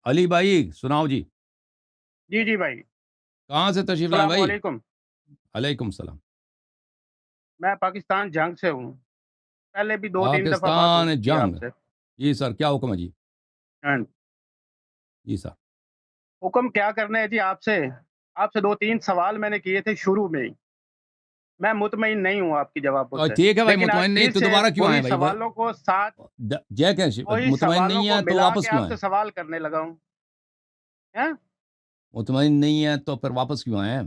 علی بھائی سناؤ جی، جی جی بھائی، کہاں سے تشریف لائیں السلام بھائی؟ علیکم۔ علیکم السلام۔ میں پاکستان جنگ سے ہوں، پہلے بھی 2-3 دفعہ بات ہو پاکستان چکی ہے جنگ، آپ سے۔ جی سر کیا حکم ہے جی؟ ہاں، جی سر۔ حکم کیا کرنے ہے جی آپ سے 2-3 سوال میں نے کیے تھے شروع میں ہی۔ میں مطمئن نہیں ہوں آپ کی جوابوں تو سے، ٹھیک ہے بھائی، لیکن آج مطمئن نہیں پھر تو سے دوبارہ کیوں آئے بھائی؟ جے کہ وہی مطمئن سوالوں نہیں کو ہے تو ملا واپس کے کیوں آپ آئے؟ سے سوال کرنے لگا ہوں۔ ہیں؟ مطمئن نہیں ہے تو پھر واپس کیوں آئے ہیں؟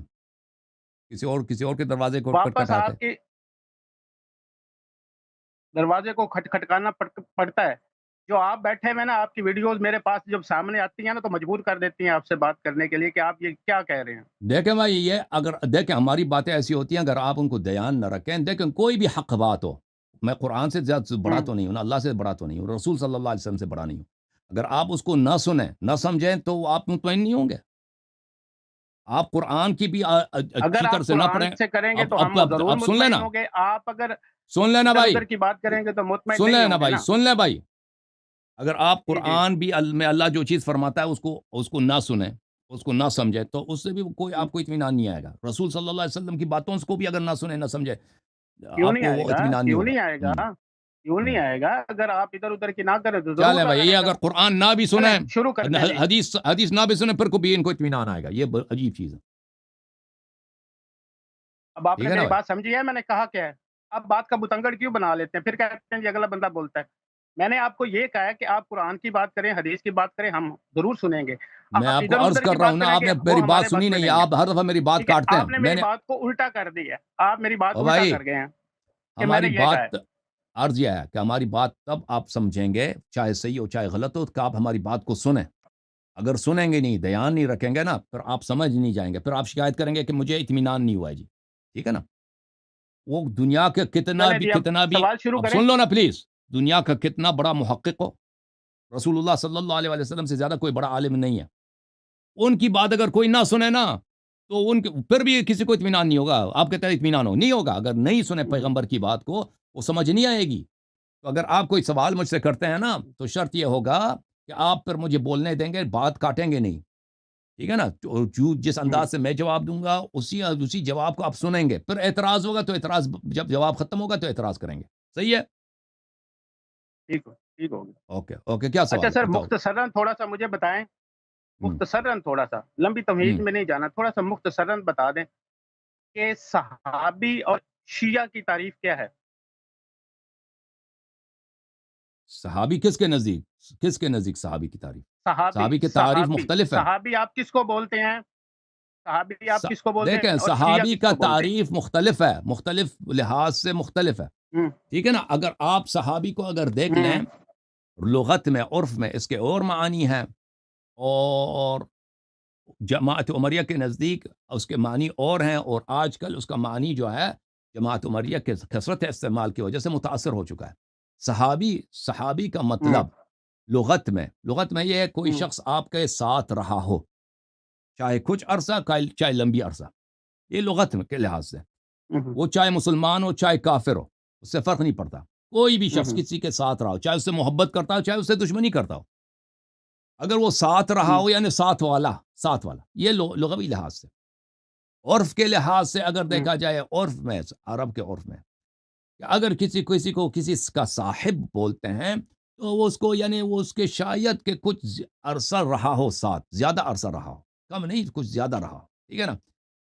کسی اور کے دروازے کو واپس کھٹکھٹاتے؟ آپ کے دروازے کو کھٹکانا پڑتا ہے۔ جو آپ بیٹھے ہوئے نا، آپ کی ویڈیوز میرے پاس جب سامنے آتی ہیں نا تو مجبور کر دیتی ہیں آپ سے بات کرنے کے لیے کہ آپ یہ کیا کہہ رہے ہیں۔ دیکھیں بھائی، یہ اگر دیکھیں ہماری باتیں ایسی ہوتی ہیں، اگر آپ ان کو دھیان نہ رکھیں، دیکھیں کوئی بھی حق بات ہو، میں قرآن سے زیادہ بڑا ہوں، تو نہیں ہوں نا، اللہ سے بڑا تو نہیں ہوں، رسول صلی اللہ علیہ وسلم سے بڑا نہیں ہوں۔ اگر آپ اس کو نہ سنیں نہ سمجھیں تو آپ مطمئن نہیں ہوں گے۔ آپ قرآن کی بھی اگر اچھی طرح آپ سے نہ قرآن پڑھیں۔ سے کریں گے اب تو اب ہم اب, ضرور اب سن مطمئن لینا، ہوں گے۔ آپ اگر سن لینا ادھر بھائی، ادھر کی بات کریں گے تو مطمئن سن نہیں لینا ہوں گے بھائی، نا۔ سن لے بھائی۔ اگر آپ جی جی قرآن بھی میں اللہ جو چیز فرماتا ہے اس کو نہ سنیں، اس کو نہ سمجھے، تو اس سے بھی کوئی ہوں، آپ کو اطمینان نہیں آئے گا۔ رسول صلی اللہ علیہ وسلم کی باتوں کو بھی اگر نہ سنیں نہ سمجھے، کیوں آپ نہیں کو آئے وہ گا؟ اطمینان نہیں کیوں ہوگا۔ نہیں آئے گا؟ کیوں نہیں ہوں۔ آئے گا؟ اگر آپ ادھر ادھر کی نہ کریں تو کیا ضرور لیں بھائی، یہ آئے گا۔ اگر قرآن نہ بھی چلیں سنیں، شروع کرتے ہیں جی۔ حدیث نہ بھی سنیں، پھر کو بھی ان کو اطمینان آئے گا، یہ عجیب چیز ہے۔ اب آپ ٹھیک نے ہے نا میری بھائی؟ بات سمجھی ہے؟ میں نے کہا کیا ہے؟ آپ بات کا بتنگڑ کیوں بنا لیتے ہیں؟ پھر کہتے ہیں جی اگلا بندہ بولتا ہے۔ میں نے آپ کو یہ کہا ہے کہ آپ قرآن کی بات کریں، حدیث کی بات کریں، ہم ضرور سنیں گے۔ میں آپ آپ کو ادھر عرض ادھر کی کر رہا ہوں بات نا، کریں آپ گے، نے وہ میری بات ہمارے سنی بس میں نہیں ہے، نہیں ہے۔ آپ ہر دفعہ میری بات ٹھیک ہے، کاٹتے ہیں۔ آپ نے میں میری نے بات کو الٹا کر دی ہے۔ آپ میری بات او الٹا بھائی، کر گئے ہیں کہ میں نے ہماری یہ کہا ہے۔ بات، عرض یہ ہے کہ ہماری بات تب آپ سمجھیں گے، چاہے صحیح ہو چاہے غلط ہو، کہ آپ ہماری بات کو سنیں۔ اگر سنیں گے نہیں، دھیان نہیں رکھیں گے نا، پھر آپ سمجھ نہیں جائیں گے، پھر آپ شکایت کریں گے کہ مجھے اطمینان نہیں ہوا ہے جی۔ ٹھیک ہے نا؟ وہ دنیا کے چلیں جی اب کتنا بھی، سوال شروع اب کریں۔ سن لو نا پلیز، دنیا کا کتنا بڑا محقق ہو، رسول اللہ صلی اللہ علیہ وسلم سے زیادہ کوئی بڑا عالم نہیں ہے، ان کی بات اگر کوئی نہ سنے نا، تو ان کے پھر بھی کسی کو اطمینان نہیں ہوگا۔ آپ کہتے ہیں اطمینان ہو، نہیں ہوگا۔ اگر نہیں سنے پیغمبر کی بات کو، وہ سمجھ نہیں آئے گی۔ تو اگر آپ کوئی سوال مجھ سے کرتے ہیں نا، تو شرط یہ ہوگا کہ آپ پھر مجھے بولنے دیں گے، بات کاٹیں گے نہیں۔ ٹھیک ہے نا؟ جس انداز سے میں جواب دوں گا، اسی جواب کو آپ سنیں گے، پھر اعتراض ہوگا تو اعتراض، جب جواب ختم ہوگا تو اعتراض کریں گے۔ صحیح ہے؟ ٹھیک ہو گیا۔ اوکے اوکے، کیا اچھا سوال ہے سر، بتاؤ؟ مختصراً تھوڑا سا مجھے بتائیں، ہوں مختصراً تھوڑا سا، لمبی ہوں تمہید میں نہیں جانا، تھوڑا سا مختصراً بتا دیں کہ صحابی اور شیعہ کی تعریف کیا ہے؟ صحابی کس کے نزدیک صحابی کی تعریف؟ صحابی صحابی کی تعریف صحابی مختلف ہے۔ صحابی آپ کس کو بولتے ہیں؟ صحابی آپ کس کو بولتے دیکھیں، ہیں اور شیعہ صحابی کس کا کو بولتے ہیں؟ تعریف مختلف ہے، مختلف لحاظ سے مختلف ہے۔ ہوں ٹھیک ہے نا؟ اگر آپ صحابی کو اگر دیکھ لیں، ہوں لغت میں، عرف میں اس کے اور معانی ہیں، اور جماعت عمریہ کے نزدیک اس کے معنی اور ہیں، اور آج کل اس کا معنی جو ہے جماعت عمریہ کے کثرت استعمال کی وجہ سے متاثر ہو چکا ہے۔ صحابی کا ہوں مطلب لغت میں یہ ہے، کوئی ہوں شخص آپ کے ساتھ رہا ہو، چاہے کچھ عرصہ چاہے لمبی عرصہ، یہ لغت کے لحاظ سے، ہوں وہ چاہے مسلمان ہو چاہے کافر ہو، اس سے فرق نہیں پڑتا۔ کوئی بھی شخص ہوں کسی کے ساتھ رہا ہو، چاہے اس سے محبت کرتا ہو چاہے اس سے دشمنی کرتا ہو، اگر وہ ساتھ رہا ہوں ہو، یعنی ساتھ والا، یہ لغوی لحاظ سے۔ عرف کے لحاظ سے اگر ہوں دیکھا جائے، عرف میں، عرب کے عرف میں، کہ اگر کسی کو کسی کا صاحب بولتے ہیں، تو وہ اس کو، یعنی وہ اس کے شاید کہ کچھ عرصہ رہا ہو، ساتھ زیادہ عرصہ رہا ہو، کم نہیں کچھ زیادہ رہا ہو۔ ٹھیک ہے نا؟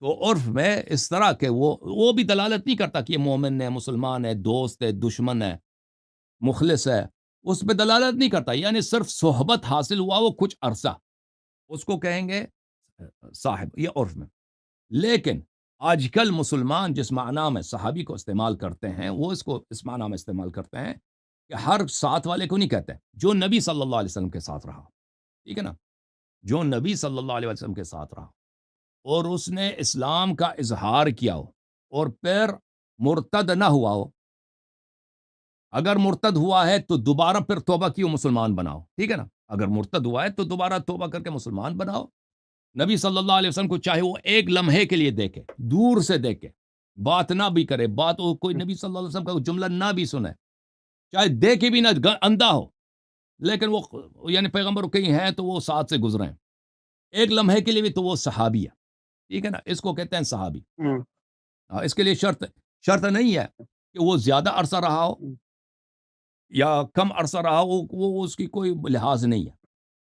تو عرف میں اس طرح کہ وہ بھی دلالت نہیں کرتا کہ یہ مومن ہے، مسلمان ہے، دوست ہے، دشمن ہے، مخلص ہے، اس پہ دلالت نہیں کرتا، یعنی صرف صحبت حاصل ہوا وہ کچھ عرصہ، اس کو کہیں گے صاحب، یہ عرف میں۔ لیکن آج کل مسلمان جس معنی میں صحابی کو استعمال کرتے ہیں، وہ اس کو اس معنی میں استعمال کرتے ہیں کہ ہر ساتھ والے کو نہیں کہتے، جو نبی صلی اللہ علیہ وسلم کے ساتھ رہا۔ ٹھیک ہے نا؟ جو نبی صلی اللہ علیہ وسلم کے ساتھ رہا اور اس نے اسلام کا اظہار کیا ہو، اور پھر مرتد نہ ہوا ہو، اگر مرتد ہوا ہے تو دوبارہ پھر توبہ کی مسلمان بناؤ۔ ٹھیک ہے نا؟ اگر مرتد ہوا ہے تو دوبارہ توبہ کر کے مسلمان بناؤ۔ نبی صلی اللہ علیہ وسلم کو چاہے وہ ایک لمحے کے لیے دیکھے، دور سے دیکھے، بات نہ بھی کرے، کوئی نبی صلی اللہ علیہ وسلم کا جملہ نہ بھی سنے، چاہے دیکھے بھی نہ، اندھا ہو، لیکن وہ یعنی پیغمبر کہیں ہیں تو وہ ساتھ سے گزرے ہیں، ایک لمحے کے لیے بھی تو وہ صحابی ہے، ٹھیک ہے نا، اس کو کہتے ہیں صحابی۔ ہوں، اس کے لیے شرط نہیں ہے کہ وہ زیادہ عرصہ رہا ہو ہوں، یا کم عرصہ رہا ہو، وہ اس کی کوئی لحاظ نہیں ہے۔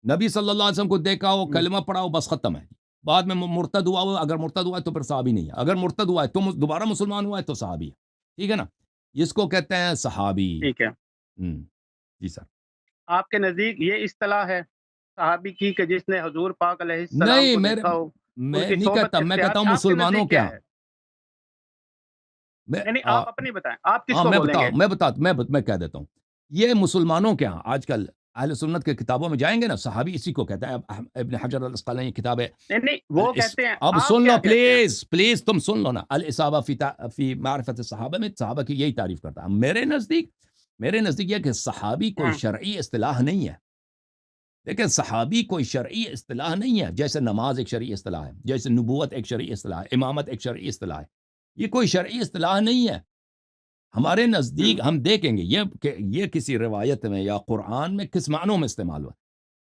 نبی صلی اللہ علیہ وسلم کو دیکھا ہو، ہوں، کلمہ پڑھا ہو، بس ختم ہے، بعد میں مرتد ہوا ہو، اگر مرتد ہوا ہے تو پھر صحابی نہیں ہے، اگر مرتد ہوا ہے تو دوبارہ مسلمان ہوا ہے تو صحابی ہے، ٹھیک ہے نا، اس کو کہتے ہیں صحابی۔ ٹھیک ہے۔ جی سر۔ آپ کے نزدیک یہ اصطلاح ہے صحابی کی کہ جس نے حضور پاک علیہ السلام نہیں، کو دیکھا ہو، ان میں کی نہیں صحبت کہتا، میں اختیار کہتا ہوں کی، آپ کے مسلمانوں نزدیک کے کیا ہاں، ہے؟ میں نہیں، آپ اپنی بتائیں، آپ کس ہاں کو میں بولیں گے؟ بتاؤں یہ مسلمانوں کے ہاں آج کل اہل سنت کے کتابوں میں جائیں گے نا، صحابی اسی کو کہتا ہے۔ اب ابن حجر الاسقلانی کی کتاب ہے نہیں نہیں، وہ کہتے ہیں، اب آپ سن لو کیا کہتے ہیں؟ پلیز تم سن لو نا، الاصابہ فی معرفت الصحابہ میں صحابہ کی یہی تعریف کرتا ہے۔ میرے نزدیک یہ کہ صحابی کوئی ہوں، شرعی اصطلاح نہیں ہے، لیکن صحابی کوئی شرعی اصطلاح نہیں ہے، جیسے نماز ایک شرعی اصطلاح ہے، جیسے نبوت ایک شرعی اصطلاح ہے، امامت ایک شرعی اصطلاح ہے، یہ کوئی شرعی اصطلاح نہیں ہے ہمارے نزدیک۔ ہوں، ہم دیکھیں گے کہ یہ کسی روایت میں یا قرآن میں کس معنوں میں استعمال ہوا۔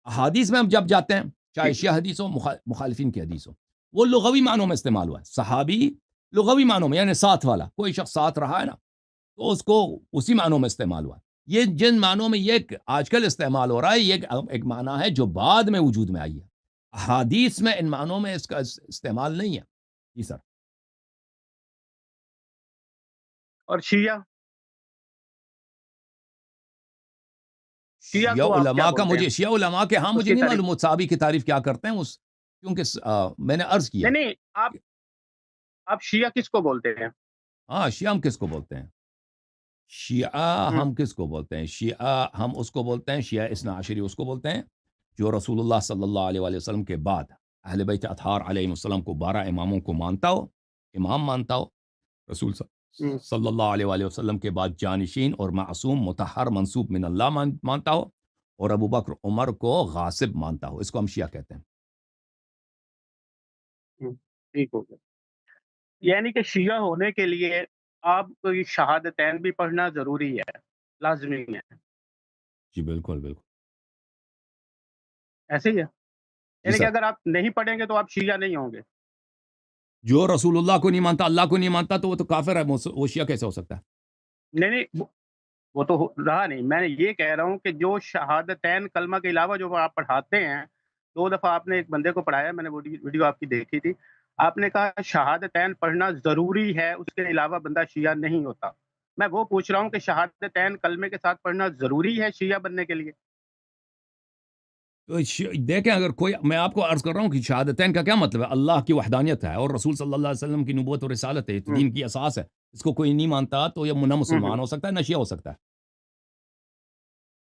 احادیث میں ہم جب جاتے ہیں، چاہے ٹھیک ہے، شیعہ حدیث ہو، مخالفین کی حدیث ہو، وہ لغوی معنوں میں استعمال ہوا ہے۔ صحابی لغوی معنوں میں یعنی ساتھ والا، کوئی شخص ساتھ رہا ہے نا تو اس کو اسی معنوں میں استعمال ہوا ہے۔ یہ جن معنوں میں یہ آج کل استعمال ہو رہا ہے، یہ ایک معنی ہے جو بعد میں وجود میں آئی ہے، احادیث میں ان معنوں میں اس کا استعمال نہیں ہے۔ جی سر۔ اور شیعہ شیعہ کو آپ کیا بولتے ہیں؟ شیعہ علماء کے ہاں اس مجھے کی نہیں تعریف؟ معلوم وہ صحابی کی تعریف کیا کرتے ہیں، کیونکہ میں نے عرض کیا نہیں نہیں، آپ شیعہ کس کو بولتے ہیں؟ ہاں شیعہ ہم کس کو بولتے ہیں؟ شیعہ ہوں، ہم کس کو بولتے ہیں؟ شیعہ ہم اس کو بولتے ہیں، شیعہ اثنا عشری اس کو بولتے ہیں جو رسول اللہ صلی اللہ علیہ وآلہ وسلم کے بعد اہل بیت اطہار علیہ السلام کو 12 اماموں کو مانتا ہو، امام مانتا ہو، رسول ہوں، صلی اللہ علیہ وآلہ وسلم کے بعد جانشین اور معصوم مطہر منصوب من اللہ مانتا ہو، اور ابو بکر عمر کو غاصب مانتا ہو، اس کو ہم شیعہ کہتے ہیں۔ ہوں، ٹھیک ہو گیا۔ یعنی کہ شیعہ ہونے کے لیے آپ کو یہ شہادتین بھی پڑھنا ضروری ہے، لازمی ہے، جی بالکل بالکل۔ ایسے ہی ہے؟ جی یعنی کہ سر۔ اگر آپ نہیں پڑھیں گے تو آپ شیعہ نہیں ہوں گے؟ جو رسول اللہ کو نہیں مانتا، اللہ کو نہیں مانتا، تو وہ تو کافر ہے، وہ شیعہ کیسے ہو سکتا ہے؟ نہیں نہیں، وہ تو رہا نہیں، میں نے یہ کہہ رہا ہوں کہ جو شہادتین کلمہ کے علاوہ جو آپ پڑھاتے ہیں، 2 دفعہ آپ نے ایک بندے کو پڑھایا، میں نے ویڈیو آپ کی دیکھی تھی، آپ نے کہا شہادتین پڑھنا ضروری ہے، اس کے علاوہ بندہ شیعہ نہیں ہوتا۔ میں وہ پوچھ رہا ہوں کہ شہادتین کلمے کے ساتھ پڑھنا ضروری ہے شیعہ بننے کے لیے؟ تو دیکھیں، اگر کوئی، میں آپ کو عرض کر رہا ہوں کہ شہادتین کا کیا مطلب ہے؟ اللہ کی وحدانیت ہے اور رسول صلی اللہ علیہ وسلم کی نبوت اور رسالت ہے، یہ تو ہوں، دین کی اساس ہے، اس کو کوئی نہیں مانتا تو یہ نہ ہوں، ہوں، مسلمان ہو سکتا ہے نہ شیعہ ہو سکتا ہے۔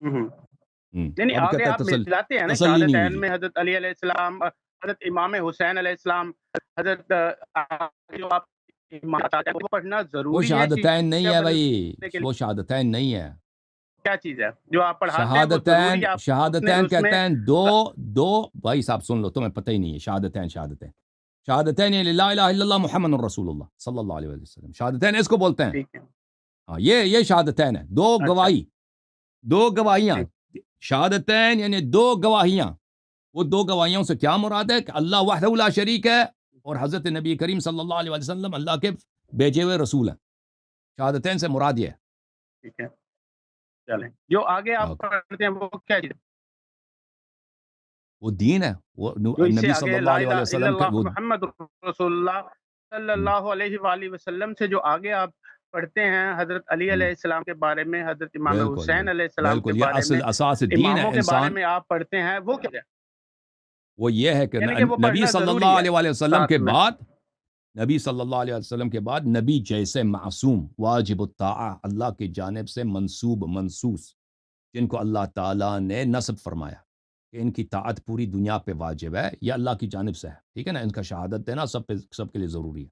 ہوں۔ نہیں نہیں، اب آگے کہتا ہے آپ ملاتے ہیں نا تسلی نہیں ہوئی شہادتین جی۔ میں حضرت علی علیہ السلام، حضرت امام حسین علیہ السلام، حضرت جو آپ امام بتاتے ہیں، وہ پڑھنا وہ ضروری ہے شہادتین نہیں شیعہ ہے بھائی، بننے کے لیے؟ وہ شہادتین نہیں ہے۔ کیا چیز ہے جو آپ پڑھاتے ہیں وہ ضروری ہے، آپ نے شہادتین اس میں کہتے ہیں دو بھائی صاحب سن لو، تمہیں پتہ ہی نہیں ہے شہادتین یعنی لا الہ الا اللہ محمد الرسول اللہ صلی اللہ علیہ وسلم، شہادتین اس کو بولتے ہیں۔ ٹھیک ہے، ہاں یہ شہادتین ہے، اچھا، دو گواہیاں، ٹھیک، شہادتین یعنی 2 گواہیاں۔ وہ 2 گواہیوں سے کیا مراد ہے؟ کہ اللہ وحدہ لا شریک ہے اور حضرت نبی کریم صلی اللہ علیہ وسلم اللہ کے بھیجے ہوئے رسول ہیں، شہادتین سے مراد یہ ہے۔ ٹھیک ہے، چلیں جو آگے آپ پڑھتے ہیں وہ کیا چیز ہے؟ وہ دین ہے، وہ جو اس سے نبی صلی آگے اللہ لا علیہ الہ وآلہ الا وسلم کے اللہ محمد رسول اللہ صلی ہم، اللہ علیہ وآلہ وسلم سے جو آگے آپ پڑھتے ہیں حضرت علی ہم، علیہ السلام کے بارے میں، حضرت امام بالکل حسین بالکل علیہ السلام کے بالکل، یہ بارے میں، اصل اساس دین ہے اماموں کے بارے انسان۔ میں آپ پڑھتے ہیں، وہ کیا ہے؟ وہ یہ ہے کہ یعنی کہ وہ نبی پڑھنا صلی ضروری اللہ ہے علیہ وآلہ وسلم کے ساتھ میں؟ بعد، نبی صلی اللہ علیہ وسلم کے بعد نبی جیسے معصوم واجب الطاعہ اللہ کی جانب سے منصوب منصوص، جن کو اللہ تعالیٰ نے نصب فرمایا کہ ان کی طاعت پوری دنیا پہ واجب ہے، یہ اللہ کی جانب سے ہے، ٹھیک ہے نا، ان کا شہادت دینا سب کے لیے ضروری ہے،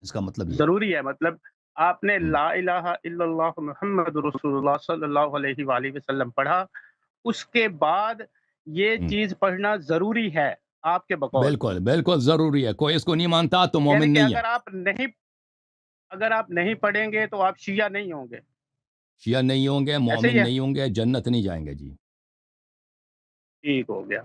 اس کا مطلب یہ ضروری ہے مطلب آپ نے ہے۔ لا الہ الا اللہ محمد رسول اللہ صلی اللہ علیہ وآلہ وسلم پڑھا، اس کے بعد یہ ہم، چیز پڑھنا ضروری ہے آپ کے بقول؟ بالکل بالکل ضروری ہے، کوئی اس کو نہیں مانتا تو یعنی مومن کہ نہیں ہے۔ اگر آپ نہیں پڑھیں گے تو آپ شیعہ نہیں ہوں گے؟ شیعہ نہیں ہوں گے، ایسے مومن ہی ہے؟ نہیں ہوں گے، جنت نہیں جائیں گے جی۔ ٹھیک ہو گیا۔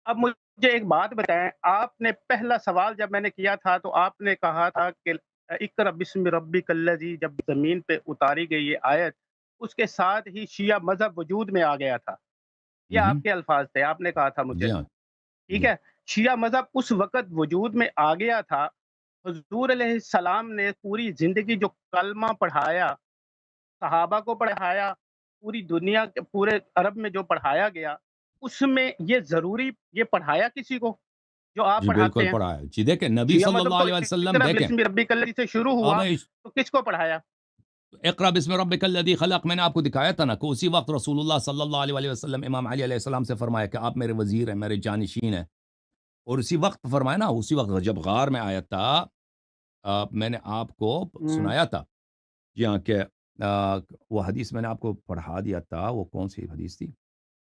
اب مجھے ایک بات بتائیں، آپ نے پہلا سوال جب میں نے کیا تھا تو آپ نے کہا تھا کہ اقرأ بسم ربک الذی، جب زمین پہ اتاری گئی یہ آیت، اس کے ساتھ ہی شیعہ مذہب وجود میں آ گیا تھا۔ یہ آپ کے الفاظ تھے، آپ نے کہا تھا مجھے، جی ہاں، ٹھیک جی۔ ہے؟ شیعہ مذہب اس وقت وجود میں آ گیا تھا، حضور علیہ السلام نے پوری زندگی جو کلمہ پڑھایا، صحابہ کو پڑھایا، پوری دنیا کے پورے عرب میں جو پڑھایا گیا، اس میں یہ ضروری یہ پڑھایا کسی کو جو آپ جی بالکل پڑھاتے ہیں؟ پڑھا ہے جی۔ دیکھیں نبی شیعہ صلی مذہب اللہ تو علیہ وسلم، اقرأ دیکھیں بسم ربک الذی سے شروع اب ہوا، تو کس کو پڑھایا؟ اقرا بسم ربک الذی خلق، میں نے آپ کو دکھایا تھا نا کہ اسی وقت رسول اللہ صلی اللہ علیہ وسلم امام علی علیہ السلام سے فرمایا کہ آپ میرے وزیر ہیں، میرے جانشین ہیں، اور اسی وقت فرمایا نا، اسی وقت جب غار میں آیا تھا، میں نے آپ کو ہوں، سنایا تھا جی ہاں کہ وہ حدیث میں نے آپ کو پڑھا دیا تھا، وہ کون سی حدیث تھی؟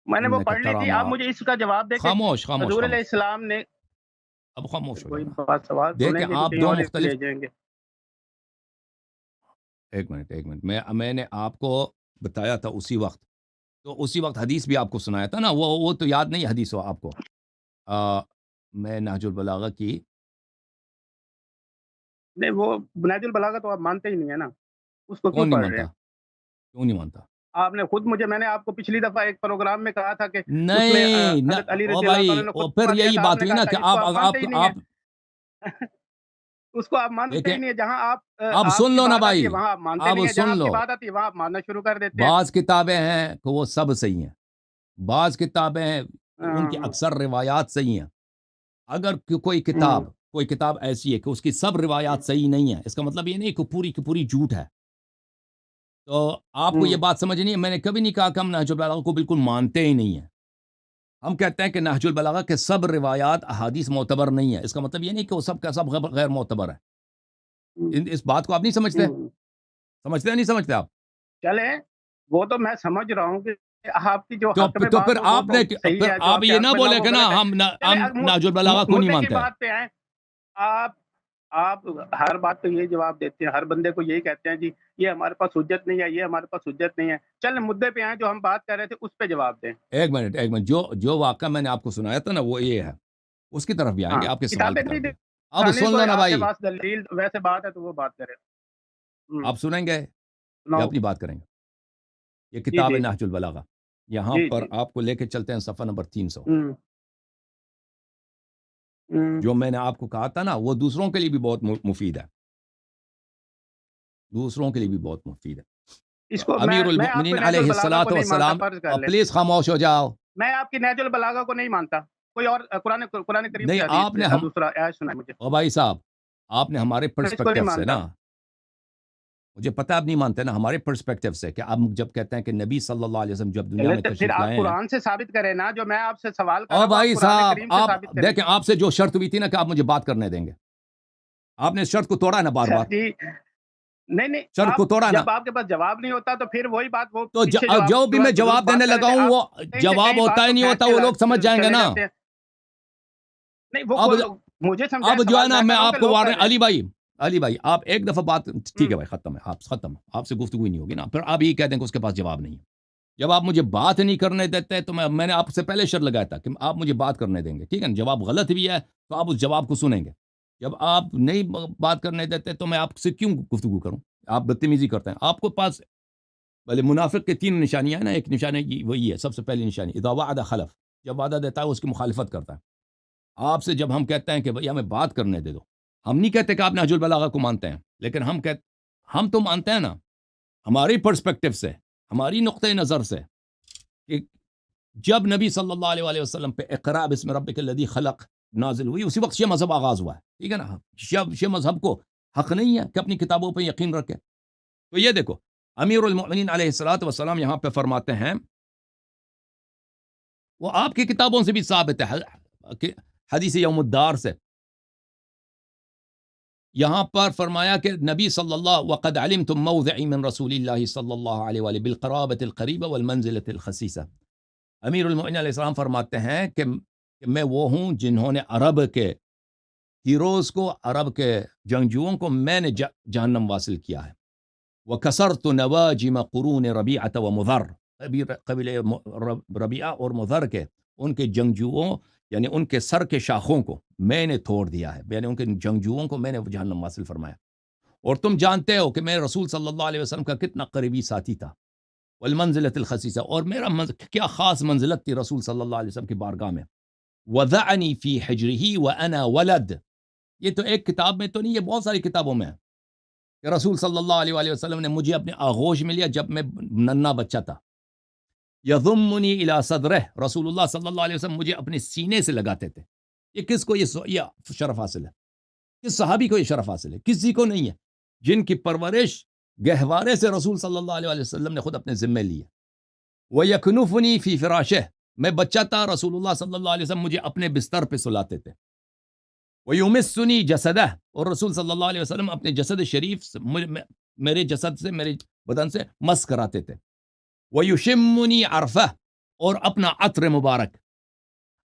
میں نے وہ انک پڑھ لی تری تھی، ما، آپ مجھے اس کا جواب دیں کہ خاموش خاموش حضور علیہ خاموش، السلام نے، اب خاموش ہو وہی جانا۔ بات سوال دیکھیں سنیں گے بھی آپ کہیں دو اور مختلف، لے جائیں گے۔ ایک منٹ ایک منٹ، میں نے آپ کو بتایا تھا اسی وقت، تو اسی وقت حدیث بھی آپ کو سنایا تھا نا، وہ تو یاد نہیں حدیث ہو آپ کو؟ میں نہج البلاغہ کی، نہیں، وہ بنیاد البلاغہ تو آپ مانتے ہی نہیں ہے نا، اس کو کیوں کون نہیں پڑھ رہے مانتا؟ ہیں؟ کیوں نہیں مانتا؟ آپ نے خود میں نے آپ کو پچھلی دفعہ ایک پروگرام میں کہا تھا کہ اس میں نہیں نہ، حضرت علی او رضی اللہ بھائی تعالیٰ نے او پھر خطبہ دیا یہی تھا، آپ بات نے ہوئی کہا نا تھا کہ اس کو آپ آپ مانتے ہی نہیں آپ ہیں۔ اس کو آپ مانتے دیکھیں، ہی نہیں ہے، جہاں اب آپ سن کی لو نا بات آتی ہے بھائی، وہاں آپ مانتے اب نہیں ہیں، جہاں سن آپ کی لو، بات آتی ہے وہاں آپ ماننا شروع کر دیتے ہیں۔ بعض کتابیں ہیں کہ وہ سب صحیح ہیں، بعض کتابیں ہیں ان کی ہاں، اکثر روایات صحیح ہیں۔ اگر ہوں، کوئی کتاب ایسی ہے کہ اس کی سب روایات صحیح نہیں ہیں، اس کا مطلب یہ نہیں کہ پوری کی پوری جھوٹ ہے۔ تو آپ کو یہ ہوں، بات سمجھنی ہے، میں نے کبھی نہیں کہا کہ ہم نہج البلاغہ کو بالکل مانتے ہی نہیں ہیں۔ ہم کہتے ہیں کہ نہج البلاغہ کے سب روایات احادیث معتبر نہیں ہے، اس کا مطلب یہ نہیں کہ وہ سب کا سب غیر معتبر ہے۔ ہوں، اس بات کو آپ نہیں سمجھتے؟ ہوں۔ سمجھتے ہیں نہیں سمجھتے آپ؟ چلیں، وہ تو میں سمجھ رہا ہوں کہ آپ کی جو تو حق میں تو بات پھر ہو وہ آپ تو نے، صحیح پھر ہے، جو آپ آپ کے یہ حق نہ میں نہ بولے وہ کہ نا غلط ہے۔ ہم چلیں، نہج البلاغہ کو نہیں مدعے کی مانتے ہیں۔ بات پہ آئیں۔ آپ آپ ہر بات پہ یہی جواب دیتے ہیں، ہر بندے کو یہی کہتے ہیں جی یہ ہمارے پاس حجت نہیں ہے، یہ ہمارے پاس حجت نہیں ہے۔ چلیں مدعے پہ آئیں، جو ہم بات کر رہے تھے اس پہ جواب دیں۔ ایک منٹ، جو واقعہ میں نے آپ کو سنایا تھا نا وہ یہ ہے، اس کی طرف بھی آئیں ہاں، گے، آپ کے سوال کتابیں کی طرف نہیں بھی۔ اب دکھانی، سن لو کوئی نا آپ کے بھائی، پاس دلیل ویسے بات ہے تو وہ بات کریں۔ آپ سنیں گے یا سناؤ۔ اپنی بات کریں گے؟ یہ جی کتاب ہے جی نہج البلاغہ، یہاں جی پر جی۔ آپ کو لے کے چلتے ہیں صفحہ نمبر 300۔ ہوں، ہوں۔ جو میں نے آپ کو کہا تھا نا وہ دوسروں کے لیے بھی بہت مفید ہے، دوسروں کے لیے بھی بہت مفید ہے۔ اس کو امیر میں آپ کو المؤمنین نہج علیہ البلاغہ کو الصلاۃ نہیں مانتا، والسلام، فرض کر لیں پلیز خاموش ہو جاؤ۔ میں آپ کی نہج البلاغہ کو نہیں مانتا، کوئی اور قرآن کریم نہیں سے آپ نے، حدیث ہم، دوسرا آیت سنائے مجھے، او بھائی صاحب، آپ نے ہمارے میں اس کو نہیں پرسپیکٹو سے مانتا۔ نا، مجھے پتہ آپ نہیں مانتے نا، ہمارے پرسپیکٹو سے کہ آپ جب کہتے ہیں کہ نبی صلی اللہ علیہ وسلم جب دنیا چلے میں تو پھر تشریف آپ لائے ہیں، قرآن سے ثابت کریں نا، جو میں آپ سے سوال کر او رہا ہوں آپ بھائی قرآن صاحب، کریم سے آپ ثابت کریں۔ دیکھیں آپ سے جو شرط ہوئی تھی نا کہ آپ مجھے بات کرنے دیں گے، آپ نے اس شرط کو توڑا ہے نا بار سر بار، جی، نہیں نہیں، شرط آپ کو توڑا نا، جب آپ کے پاس جواب نہیں ہوتا تو پھر وہی بات، وہ تو پیچھے جو آپ جو بھی میں بزرگ جواب بات دینے کر رہے لگا تھے، ہوں آپ وہ کہیں سے جواب کہیں ہوتا بات ہی کو نہیں کھینچ ہوتا، کے وہ لوگ سمجھ جائیں گے چلے نا۔ جاتے ہیں۔ نہیں، وہ اب مجھے سمجھائیں، اب جو ہے سوال نا میں میں کر رہا ہوں کہ آپ کو لوگ کر رہے ہیں۔ علی بھائی آپ ایک دفعہ بات، ٹھیک ہوں، ہے بھائی، ختم ہے، آپ ختم، آپ سے گفتگو ہی نہیں ہوگی نا، پھر آپ یہی کہہ دیں کہ اس کے پاس جواب نہیں ہے۔ جب آپ مجھے بات نہیں کرنے دیتے تو میں نے آپ سے پہلے شرط لگایا تھا کہ آپ مجھے بات کرنے دیں گے، ٹھیک ہے نا، جواب غلط بھی ہے تو آپ اس جواب کو سنیں گے۔ جب آپ نہیں بات کرنے دیتے تو میں آپ سے کیوں گفتگو کروں؟ آپ بدتمیزی کرتے ہیں، آپ کو پاس بھلے منافق کے 3 نشانیاں ہیں نا، ایک نشانی وہی ہے، سب سے پہلی نشانی اذا وعد خلف، جب وعدہ دیتا ہے اس کی مخالفت کرتا ہے۔ آپ سے جب ہم کہتے ہیں کہ بھئی ہمیں بات کرنے دے دو، ہم نہیں کہتے کہ آپ نہج البلاغہ کو مانتے ہیں، لیکن ہم تو مانتے ہیں نا، ہماری پرسپیکٹو سے، ہماری نقطۂ نظر سے، کہ جب نبی صلی اللہ علیہ وسلم پہ اقرا بسم ربک الذی خلق نازل ہوئی، اسی وقت شیعہ مذہب آغاز ہوا ہے، ٹھیک ہے نا۔ شیعہ مذہب کو حق نہیں ہے کہ اپنی کتابوں پہ یقین رکھے۔ تو یہ دیکھو، امیر المؤمنین علیہ الصلوۃ والسلام یہاں پہ فرماتے ہیں، وہ آپ کی کتابوں سے بھی ثابت ہے کہ حدیث یوم الدار سے، یہاں پر فرمایا کہ نبی صلی اللہ وقد علمتم موضعی من رسول اللہ صلی اللہ علیہ وآلہ بالقرابۃ القریبہ والمنزلۃ الخسیسہ۔ امیر المؤمنین علیہ السلام فرماتے ہیں کہ میں وہ ہوں جنہوں نے عرب کے ہیروز کو، عرب کے جنگجوؤں کو میں نے جہنم واصل کیا ہے، وَكَسَرْتُ نَوَاجِمَ قُرُونِ رَبِيعَةَ وَمُضَرَّ، قبیلے ربیعہ اور مضر کے ان کے جنگجوؤں یعنی ان کے سر کے شاخوں کو میں نے توڑ دیا ہے، یعنی ان کے جنگجوؤں کو میں نے جہنم حاصل فرمایا۔ اور تم جانتے ہو کہ میں رسول صلی اللہ علیہ وسلم کا کتنا قریبی ساتھی تھا، والمنزلۃ الخصیصہ، اور میرا کیا خاص منزلت تھی رسول صلی اللہ علیہ وسلم کی بارگاہ میں۔ وَضَعَنِي فِي حِجْرِهِ وَأَنَا وَلَد، یہ تو ایک کتاب میں تو نہیں، یہ بہت ساری کتابوں میں ہے کہ رسول صلی اللہ علیہ وآلہ وسلم نے مجھے اپنے آغوش میں لیا جب میں ننھا بچہ تھا۔ یضمنی الی صدرہ، رسول اللہ صلی اللہ علیہ وسلم مجھے اپنے سینے سے لگاتے تھے۔ یہ کس کو یہ شرف حاصل ہے؟ کس صحابی کو یہ شرف حاصل ہے؟ کسی کو نہیں ہے، جن کی پرورش گہوارے سے رسول صلی اللہ علیہ وسلم نے خود اپنے ذمے لی ہے۔ وَيَكْنُفُنِي فِي فِرَاشِهِ، میں بچہ تھا، رسول اللہ صلی اللہ علیہ وسلم مجھے اپنے بستر پہ سلاتے تھے۔ وَيُمِسُّنِي جَسَدَهُ، اور رسول صلی اللہ علیہ وسلم اپنے جسد شریف سے میرے جسد سے، میرے بدن سے مس کراتے تھے۔ وَيُشِمُّنِي عَرْفَهُ، اور اپنا عطر مبارک،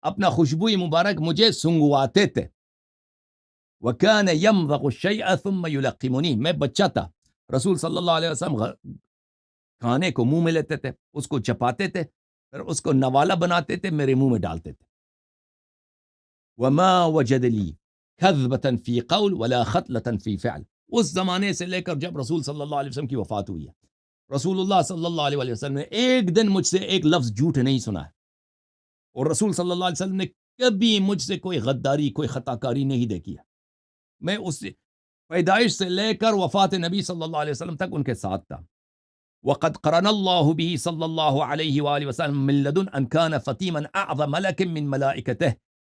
اپنا خوشبوئی مبارک مجھے سنگواتے تھے۔ وَكَانَ يَمْضَغُ الشَّيْءَ ثُمَّ يُلَقِّمُنِي، میں بچہ تھا، رسول صلی اللہ علیہ وسلم کھانے کو منہ میں لیتے تھے، اس کو چپاتے تھے، پھر اس کو نوالا بناتے تھے، میرے منہ میں ڈالتے تھے۔ وَمَا وَجَدَ لِي كَذْبَةً فِي قَوْلٍ وَلَا خَطْلَةً فِي فِعْلٍ، اس زمانے سے لے کر جب رسول صلی اللہ علیہ وسلم کی وفات ہوئی ہے، رسول اللہ صلی اللہ علیہ وسلم نے ایک دن مجھ سے ایک لفظ جھوٹ نہیں سنا ہے، اور رسول صلی اللہ علیہ وسلم نے کبھی مجھ سے کوئی غداری، کوئی خطا کاری نہیں دیکھی ہے۔ میں اس پیدائش سے لے کر وفات نبی صلی اللہ علیہ وسلم تک ان کے ساتھ تھا۔ وقد قرن الله به صلی اللہ علیہ وآلہ وسلم من لدن ان كان فطیما اعظم ملک من ملائکته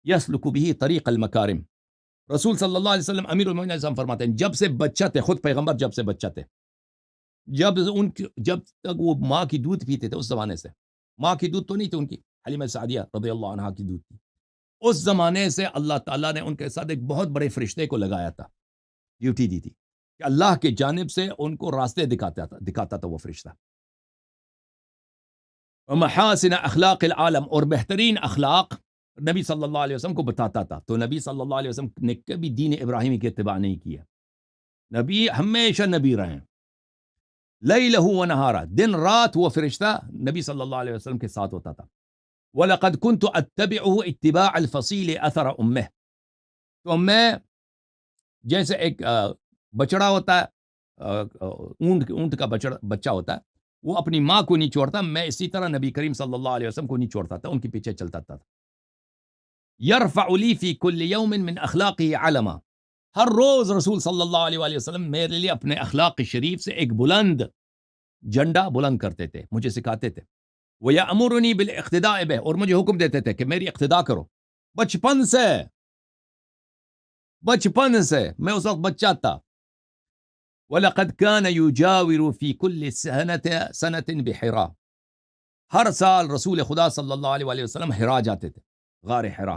یسلک به طریق المکارم، رسول صلی اللہ علیہ وسلم امیر المؤمنین علیہ السلام فرماتے ہیں جب سے بچہ تھے، خود پیغمبر جب سے بچہ تھے، جب تک وہ ماں کی دودھ پیتے تھے، اس زمانے سے، ماں کی دودھ تو نہیں تھی ان کی، حلیمہ سعدیہ رضی اللہ عنہا کی دودھ تھی، اس زمانے سے اللہ تعالیٰ نے ان کے ساتھ ایک بہت بڑے فرشتے کو لگایا تھا، ڈیوٹی دی تھی کہ اللہ کی جانب سے ان کو راستے دکھاتا تھا وہ فرشتہ۔ ومحاسن اخلاق العالم، اور بہترین اخلاق نبی صلی اللہ علیہ وسلم کو بتاتا تھا۔ تو نبی صلی اللہ علیہ وسلم نے کبھی دین ابراہیمی کی اتباع نہیں کی ہے، نبی ہمیشہ نبی رہے ہیں، لیلہ و نہارا، دن رات وہ فرشتہ نبی صلی اللہ علیہ وسلم کے ساتھ ہوتا تھا۔ وَلَقَدْ كُنْتُ أَتَّبِعُهُ اتِّبَاعَ الْفَصِيلِ أَثَرَ أُمِّهِ، تو میں جیسے ایک بچڑا ہوتا ہے، اونٹ کا بچہ ہوتا ہے، وہ اپنی ماں کو نہیں چھوڑتا، میں اسی طرح نبی کریم صلی اللہ علیہ وسلم کو نہیں چھوڑتا تھا، ان کے پیچھے چلتا تھا۔ يَرْفَعُ لِي فِي كُلِّ يَوْمٍ مِّنْ أَخْلَاقِهِ عَلَمًا، ہر روز رسول صلی اللہ علیہ وآلہ وسلم میرے لیے اپنے اخلاق شریف سے ایک بلند جھنڈا بلند کرتے تھے، مجھے سکھاتے تھے۔ وَيَأْمُرُنِي بِالْاِقْتِدَاءِ بِهِ، اور مجھے حکم دیتے تھے کہ میری اقتداء کرو، بچپن سے میں اس وقت بچہ تھا۔ وَلَقَدْ كَانَ يُجَاوِرُ فِي كُلِّ سَنَةٍ بِحِرَا، ہر سال رسول خدا صلی اللہ علیہ وآلہ وسلم حرا جاتے تھے، غار حرا۔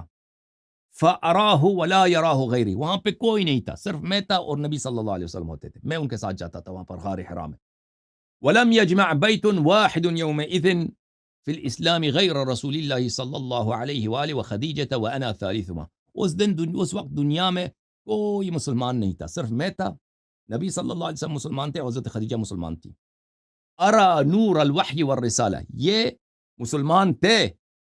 فَأَرَاهُ وَلَا يَرَاهُ غَيْرِي، وہاں پہ کوئی نہیں تھا، صرف میں تھا اور نبی صلی اللہ علیہ وسلم ہوتے تھے، میں ان کے ساتھ جاتا تھا وہاں پر غار حرا میں۔ وَلَمْ يَجْمَعْ بَيْتٌ وَاحِدٌ يَوْمَئِذٍ فِي الْإِسْلَامِ غَيْرَ رسول اللہ صلی اللہ علیہ وآلہ وخدیجة وَأَنَا ثَالِثُهُمَا، اس وقت دنیا میں کوئی مسلمان نہیں تھا، صرف میں تھا، نبی صلی اللہ علیہ وسلم مسلمان تھے، حضرت خدیجہ مسلمان تھی۔ ارا نور الوحی والرسالہ، یہ مسلمان تھے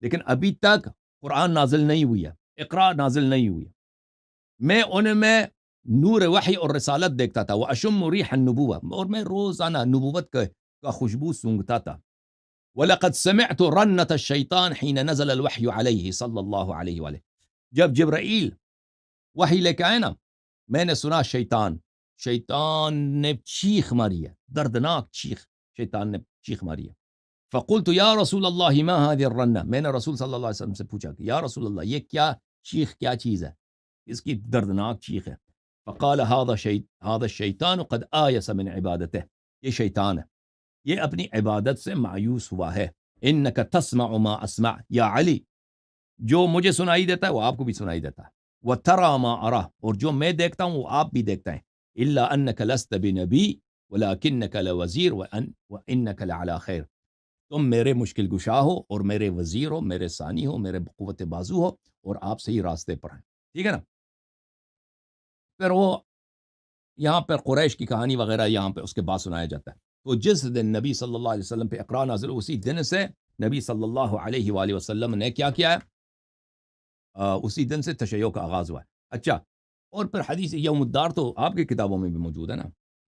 لیکن ابھی تک قرآن نازل نہیں ہوئی ہے، اقرا نازل نہیں ہوئی ہے، میں ان میں نور وحی اور رسالت دیکھتا تھا، واشم ریح النبوہ، اور میں روزانہ نبوت کا خوشبو سونگھتا تھا۔ وَلَقَدْ سَمِعْتُ رَنَّةَ الشَّيْطَانِ حِينَ نَزَلَ الْوَحْيُ عَلَيْهِ صلی اللہ علیہ وآلہ، جب جبرائیل وحی لے کے آئے نا، میں نے سنا شیطان نے چیخ ماری ہے، دردناک چیخ شیطان نے چیخ ماری ہے۔ فقلت یا رسول اللہ ما هذه الرنہ، میں نے رسول صلی اللہ علیہ وسلم سے پوچھا کہ یا رسول اللہ یہ کیا چیخ، کیا چیز ہے، اس کی دردناک چیخ ہے۔ فقال هذا الشیطان قد آیس من عبادته، یہ شیطان ہے، یہ اپنی عبادت سے مایوس ہوا ہے۔ انک تسمع ما اسمع یا علی، جو مجھے سنائی دیتا ہے وہ آپ کو بھی سنائی دیتا ہے، وترى ما ارى، اور جو میں دیکھتا ہوں وہ آپ بھی دیکھتے ہیں، الا انک لست بنبی ولکنک لوزیر وانک لعلی خیر، تم میرے مشکل گشا ہو اور میرے وزیر ہو، میرے ثانی ہو، میرے قوت بازو ہو، اور آپ صحیح راستے پر ہیں، ٹھیک ہے نا۔ پھر وہ یہاں پر قریش کی کہانی وغیرہ یہاں پہ اس کے بعد سنایا جاتا ہے. تو جس دن نبی صلی اللہ علیہ وسلم پہ اقرا نازل ہوئی، اسی دن سے نبی صلی اللہ علیہ وآلہ وسلم نے کیا کیا ہے؟ اسی دن سے تشیع کا آغاز ہوا ہے. اچھا، اور پھر حدیث یوم الدار تو آپ کی کتابوں میں بھی موجود ہے نا.